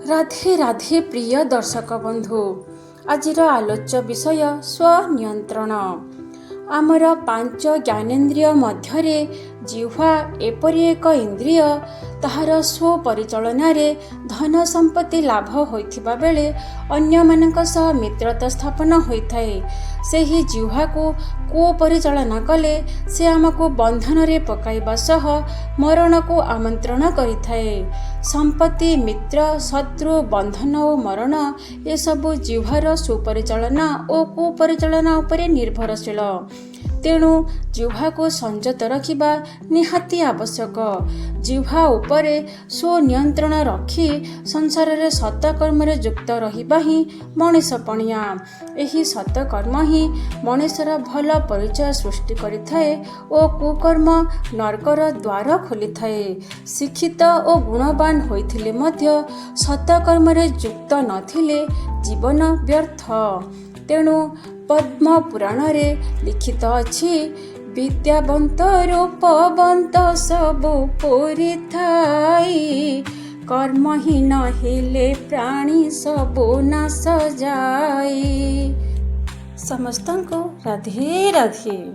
राधे राधे प्रिय दर्शक बंधु आजिर आलोच्य विषय स्वनियंत्रण। आमर पांच ज्ञानेन्द्रिय मध्यरे जिह्वा एपरि एक इंद्रिय ताहार स्वपरिचालन धन संपत्ति लाभ होइथिबा बेले अन्य मानक सह मित्रता स्थापन होइथाए। सेही जिह्वा को कुपरिचालना कले से आमको बंधन रे पकाइबा सह मरण को आमंत्रण करिथाए। संपत्ति, मित्र, शत्रु, बंधन और मरण ये सबु जिह्वार सुपरिचालना और कुपरिचालना उपरे निर्भरशील। तेणु जिह्वा को संयत रखिबा निहाती आवश्यक। जिह्वा उपरे स्वनियंत्रण रखी संसार रे सतकर्म रे युक्त रहिबा ही मनीषपणिया। एही सतकर्म ही मनीषर भल परिचय सृष्टि करिथाए और कुकर्म नरकर द्वार खोलिथाए। शिक्षित और गुणवान होइथिले मध्य सतकर्म रे युक्त नथिले जीवन व्यर्थ। तेणु पद्म पुराण रे लिखित अछि, विद्यावंत रूपवंत सबु पुरी थाई, कर्महीन हेले प्राणी सबु नाश जाई। समस्तंको राधे राधे।